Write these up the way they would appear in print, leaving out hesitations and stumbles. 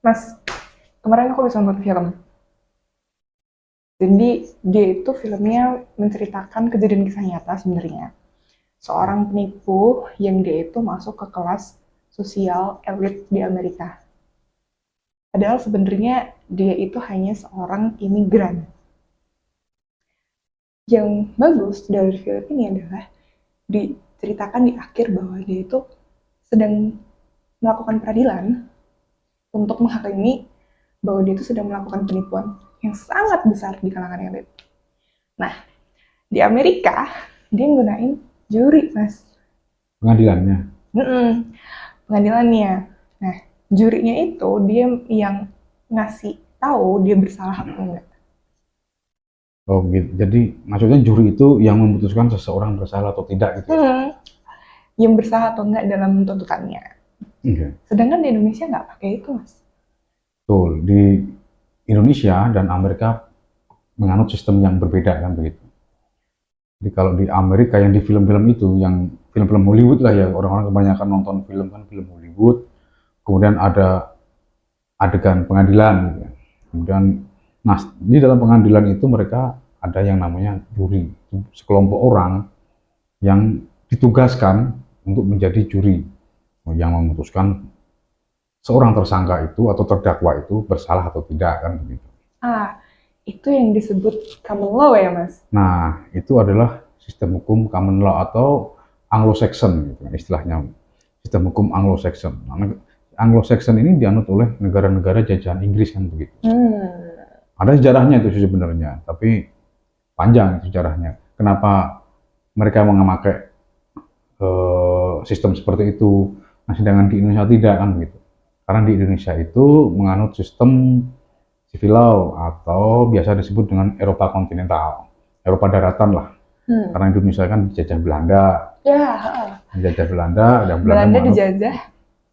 Mas, kemarin aku bisa nonton film. Jadi dia itu filmnya menceritakan kejadian kisah nyata sebenarnya. Seorang penipu yang dia itu masuk ke kelas sosial elit di Amerika. Padahal sebenarnya dia itu hanya seorang imigran. Yang bagus dari film ini adalah diceritakan di akhir bahwa dia itu sedang melakukan peradilan untuk menghakimi bahwa dia itu sedang melakukan penipuan yang sangat besar di kalangan elit. Nah, di Amerika dia gunain juri, Mas. Pengadilannya. Pengadilannya. Nah, jurinya itu dia yang ngasih tahu dia bersalah atau enggak. Oh gitu. Jadi maksudnya juri itu yang memutuskan seseorang bersalah atau tidak gitu ya? Hmm, yang bersalah atau enggak dalam tuntutannya. Oke. Sedangkan di Indonesia nggak pakai itu, Mas. Betul. Di Indonesia dan Amerika menganut sistem yang berbeda kan begitu. Jadi kalau di Amerika yang di film-film itu, yang film-film Hollywood lah ya, orang-orang kebanyakan nonton film kan film Hollywood, kemudian ada adegan pengadilan gitu ya. Kemudian, nah di dalam pengadilan itu mereka ada yang namanya juri, sekelompok orang yang ditugaskan untuk menjadi juri yang memutuskan seorang tersangka itu atau terdakwa itu bersalah atau tidak kan begitu. Ah, itu yang disebut common law ya, Mas? Nah, itu adalah sistem hukum common law atau Anglo-Saxon gitu kan istilahnya. Sistem hukum Anglo-Saxon. Nah, Anglo-Saxon ini dianut oleh negara-negara jajahan Inggris kan begitu. Ada sejarahnya itu sebenarnya, tapi panjang sejarahnya. Kenapa mereka memakai sistem seperti itu, nah sedangkan di Indonesia tidak kan begitu. Karena di Indonesia itu menganut sistem civil law atau biasa disebut dengan Eropa kontinental, Eropa daratan lah. Karena Indonesia kan dijajah Belanda, Ya, dijajah Belanda dan Belanda Belanda menganut dijajah.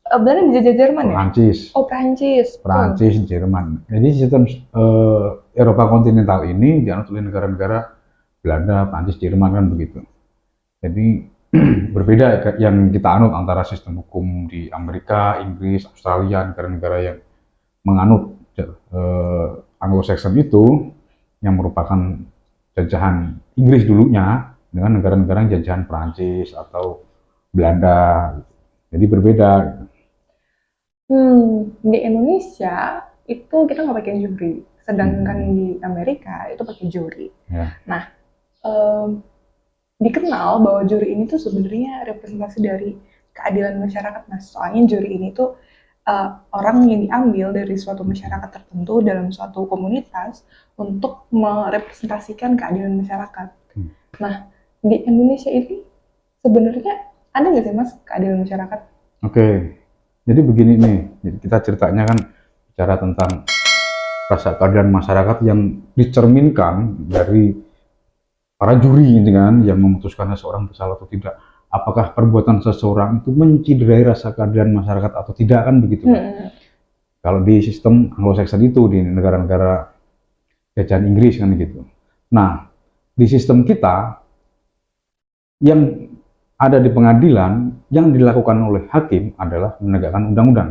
Belanda dijajah Jerman ya? Perancis, Oh, Prancis, betul. Perancis, Jerman. Jadi sistem Eropa kontinental ini dianut oleh negara-negara Belanda, Prancis, Jerman kan begitu. Jadi berbeda yang kita anut antara sistem hukum di Amerika, Inggris, Australia, negara-negara yang menganut Anglo-Saxon itu yang merupakan jajahan Inggris dulunya dengan negara-negara yang jajahan Prancis atau Belanda. Jadi berbeda. Di Indonesia itu kita nggak pakai juri, sedangkan Hmm, di Amerika itu pakai juri. ya. Nah, em, dikenal bahwa juri ini tuh sebenarnya representasi dari keadilan masyarakat, Mas. Soalnya juri ini tuh orang yang diambil dari suatu masyarakat tertentu dalam suatu komunitas untuk merepresentasikan keadilan masyarakat. Hmm. Nah, di Indonesia ini sebenarnya ada nggak sih, Mas, keadilan masyarakat? Oke, jadi begini nih, jadi kita ceritanya kan bicara tentang rasa keadilan masyarakat yang dicerminkan dari para juri dengan yang memutuskan seseorang bersalah atau tidak. Apakah perbuatan seseorang itu menciderai rasa keadilan masyarakat atau tidak kan begitu kan? Hmm. Kalau di sistem Anglo-Saxon itu di negara-negara jajahan Inggris kan gitu. Nah, di sistem kita yang ada di pengadilan yang dilakukan oleh hakim adalah menegakkan undang-undang,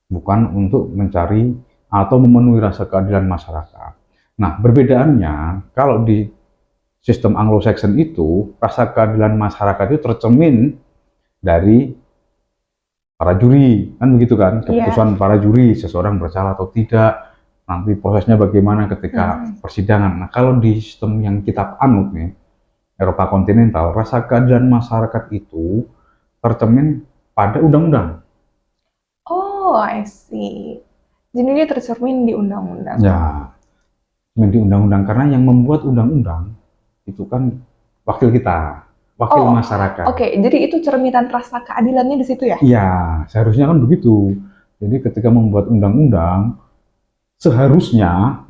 bukan untuk mencari atau memenuhi rasa keadilan masyarakat. Nah, perbedaannya kalau di sistem Anglo-Saxon itu rasa keadilan masyarakat itu tercermin dari para juri kan begitu kan, keputusan para juri seseorang bersalah atau tidak, nanti prosesnya bagaimana ketika persidangan. Nah, kalau di sistem yang kita anut nih Eropa kontinental, rasa keadilan masyarakat itu tercermin pada undang-undang. Oh, I see. Jadi dia tercermin di undang-undang. Ya, di undang-undang karena yang membuat undang-undang itu kan wakil kita, wakil Oh, masyarakat. oke. Jadi itu cerminan rasa keadilannya di situ ya? Iya, seharusnya kan begitu. Jadi ketika membuat undang-undang, seharusnya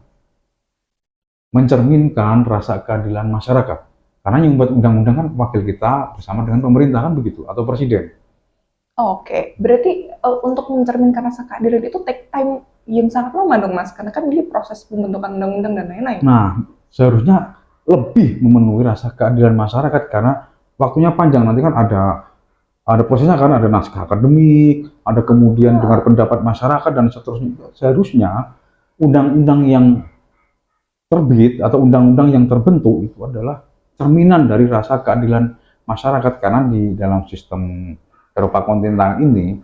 mencerminkan rasa keadilan masyarakat. Karena yang membuat undang-undang kan wakil kita bersama dengan pemerintah kan begitu, atau presiden. Oke. Berarti untuk mencerminkan rasa keadilan itu take time yang sangat lama dong, Mas. Karena kan dia proses pembentukan undang-undang dan lain-lain. Nah, seharusnya lebih memenuhi rasa keadilan masyarakat karena waktunya panjang. Nanti kan ada Ada prosesnya kan, ada naskah akademik, ada kemudian dengar pendapat masyarakat dan seterusnya. Seharusnya undang-undang yang terbit atau undang-undang yang terbentuk itu adalah cerminan dari rasa keadilan masyarakat, karena di dalam sistem Eropa kontinental ini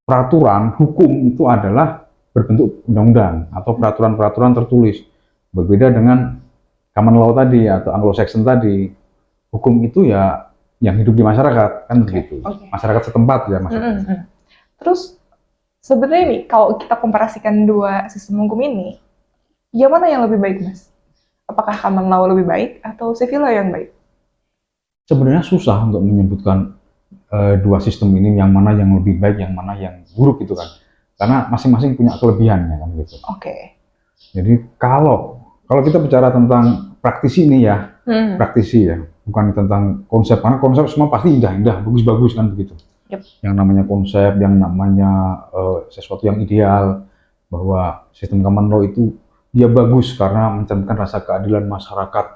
peraturan hukum itu adalah berbentuk undang-undang atau peraturan-peraturan tertulis. Berbeda dengan common law tadi atau Anglo-Saxon tadi, hukum itu ya yang hidup di masyarakat kan begitu. Masyarakat setempat ya maksudnya. Terus sebenarnya nih kalau kita komparasikan dua sistem hukum ini, yang mana yang lebih baik, Mas? Apakah common law lebih baik atau civil law yang baik? Sebenarnya susah untuk menyebutkan dua sistem ini yang mana yang lebih baik, yang mana yang buruk gitu kan. Karena masing-masing punya kelebihannya kan gitu. Jadi kalau kita bicara tentang praktisi ini ya, praktisi ya, bukan tentang konsep, karena konsep semua pasti indah-indah, bagus-bagus kan begitu. Yang namanya konsep, yang namanya sesuatu yang ideal, bahwa sistem common law itu dia bagus karena mencerminkan rasa keadilan masyarakat.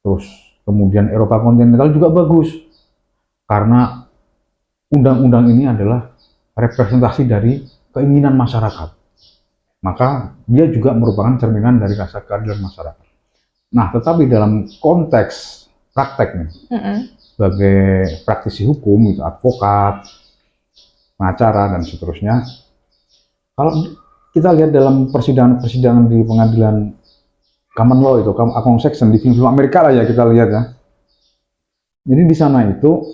Terus kemudian Eropa kontinental juga bagus karena undang-undang ini adalah representasi dari keinginan masyarakat. Maka dia juga merupakan cerminan dari rasa keadilan masyarakat. Nah, tetapi dalam konteks prakteknya, sebagai praktisi hukum, itu advokat, pengacara, dan seterusnya, kalau kita lihat dalam persidangan-persidangan di pengadilan common law itu, Anglo-Saxon, di film Amerika lah ya kita lihat ya. Jadi di sana itu,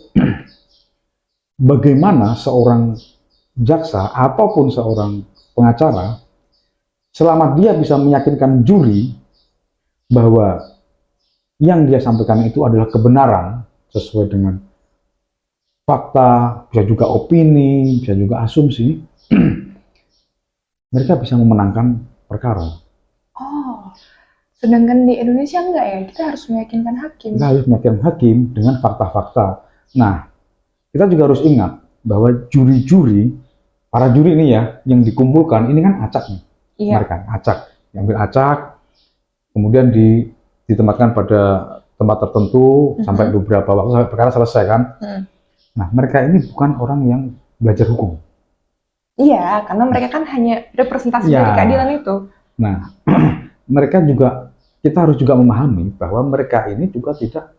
bagaimana seorang jaksa ataupun seorang pengacara, selama dia bisa meyakinkan juri bahwa yang dia sampaikan itu adalah kebenaran sesuai dengan fakta, bisa juga opini, bisa juga asumsi, mereka bisa memenangkan perkara. Sedangkan di Indonesia enggak ya, kita harus meyakinkan hakim. Kita harus meyakinkan hakim dengan fakta-fakta. Nah, kita juga harus ingat bahwa juri-juri, para juri ini ya, yang dikumpulkan, ini kan acak nih. Mereka acak, diambil acak, kemudian ditempatkan pada tempat tertentu sampai beberapa waktu sampai perkara selesai kan. Nah, mereka ini bukan orang yang belajar hukum. Iya, karena mereka kan hanya representasi dari keadilan itu. Nah, mereka juga, kita harus juga memahami bahwa mereka ini juga tidak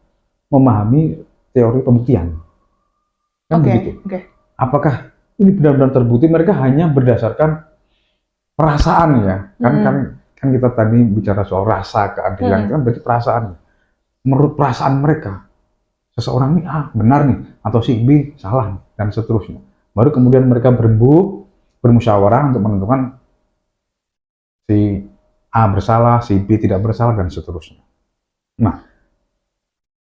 memahami teori pembuktian. Kan begitu. Apakah ini benar-benar terbukti? Mereka hanya berdasarkan perasaan ya. Kan kita tadi bicara soal rasa keadilan, kan berarti perasaan. Menurut perasaan mereka, seseorang ini benar nih, atau si B salah nih, dan seterusnya. Baru kemudian mereka berembuk, bermusyawarah untuk menentukan si A bersalah, si B tidak bersalah, dan seterusnya. Nah,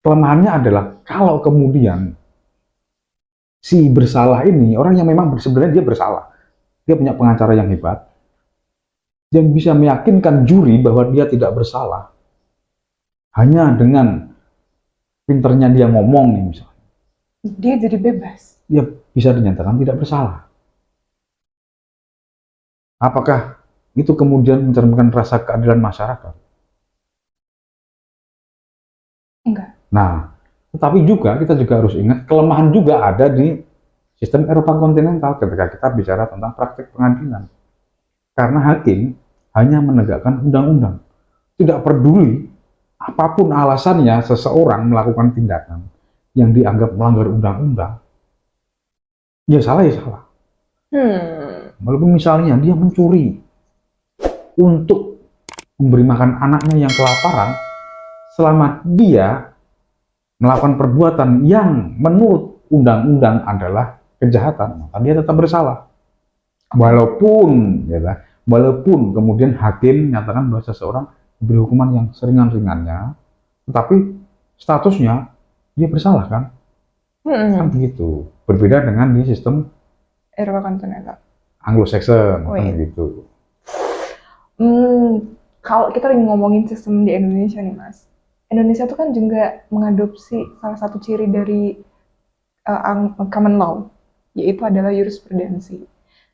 kelemahannya adalah kalau kemudian si bersalah ini, orang yang memang sebenarnya dia bersalah, dia punya pengacara yang hebat, yang bisa meyakinkan juri bahwa dia tidak bersalah, hanya dengan pinternya dia ngomong nih misalnya. Dia jadi bebas. Dia bisa dinyatakan tidak bersalah. Apakah itu kemudian mencerminkan rasa keadilan masyarakat? Enggak. Nah, tetapi juga kita juga harus ingat kelemahan juga ada di sistem Eropa kontinental ketika kita bicara tentang praktik pengadilan. Karena hakim hanya menegakkan undang-undang. Tidak peduli apapun alasannya seseorang melakukan tindakan yang dianggap melanggar undang-undang, ya salah ya salah. Walaupun misalnya dia mencuri untuk memberi makan anaknya yang kelaparan, selama dia melakukan perbuatan yang menurut undang-undang adalah kejahatan, maka dia tetap bersalah. Walaupun kemudian hakim menyatakan bahwa seseorang diberi hukuman yang seringan-ringannya, tetapi statusnya dia bersalah kan? Kan begitu. Berbeda dengan di sistem Eropa kontinental, Anglo-Saxon, kan begitu. Kalau kita lagi ngomongin sistem di Indonesia nih Mas, Indonesia itu kan juga mengadopsi salah satu ciri dari common law, yaitu adalah jurisprudensi.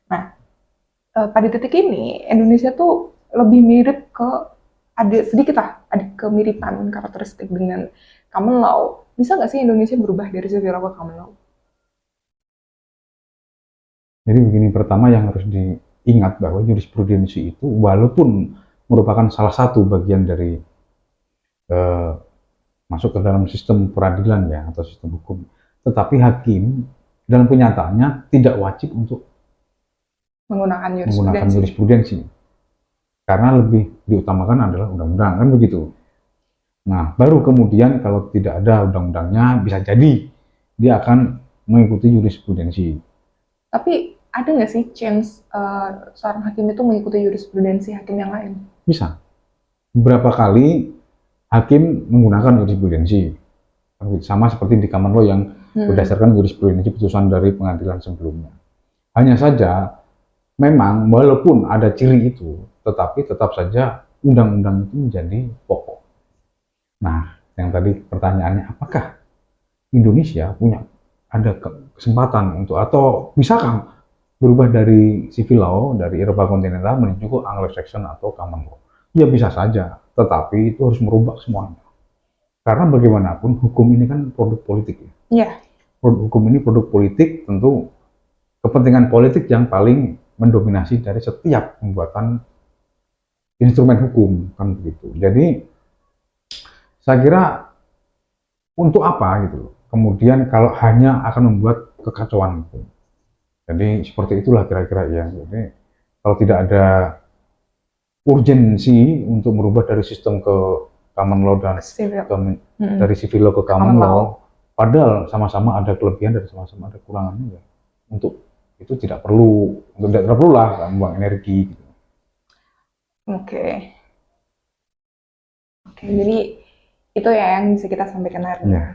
Nah, pada titik ini Indonesia tuh lebih mirip ke, ada sedikit lah, ada kemiripan karakteristik dengan common law. Bisa nggak sih Indonesia berubah dari civil law ke common law? Jadi begini, pertama yang harus diingat bahwa jurisprudensi itu walaupun merupakan salah satu bagian dari eh, masuk ke dalam sistem peradilan ya atau sistem hukum, tetapi hakim dalam kenyataannya tidak wajib untuk Menggunakan menggunakan jurisprudensi. jurisprudensi karena lebih diutamakan adalah undang-undang kan begitu. Nah, baru kemudian kalau tidak ada undang-undangnya bisa jadi dia akan mengikuti jurisprudensi. Tapi ada nggak sih chance seorang hakim itu mengikuti jurisprudensi hakim yang lain? Bisa. Beberapa kali hakim menggunakan jurisprudensi. Sama seperti di common law yang berdasarkan jurisprudensi putusan dari pengadilan sebelumnya. Hanya saja, memang walaupun ada ciri itu, tetapi tetap saja undang-undang itu menjadi pokok. Nah, yang tadi pertanyaannya, apakah Indonesia punya ada kesempatan untuk atau misalkan berubah dari civil law dari Eropa kontinental menuju ke Anglo-Saxon atau common law? Ya bisa saja, tetapi itu harus merubah semuanya. Karena bagaimanapun hukum ini kan produk politik ya. Iya. Produk hukum ini produk politik, tentu kepentingan politik yang paling mendominasi dari setiap pembuatan instrumen hukum kan begitu. Jadi saya kira untuk apa gitu. Kemudian kalau hanya akan membuat kekacauan gitu. Jadi seperti itulah kira-kira ya. Jadi kalau tidak ada urgensi untuk merubah dari sistem ke common law dan dari civil law ke common law, padahal sama-sama ada kelebihan dan sama-sama ada kekurangannya ya. Untuk itu tidak perlu, untuk tidak perlu lah membuang energi. Gitu. Oke. Oke, jadi itu ya yang bisa kita sampaikan hari ini. Ya.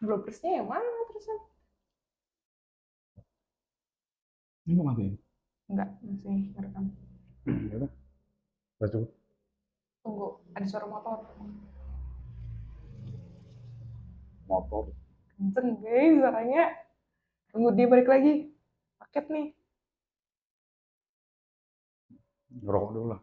Bloopersnya yang mana terusan? Ini mati. Enggak, masih ngerekam. Ya udah, cukup. Tunggu, ada suara motor. Motor. Kenceng guys suaranya. Tunggu dia balik lagi. Paket nih. Ngerokok dulu lah.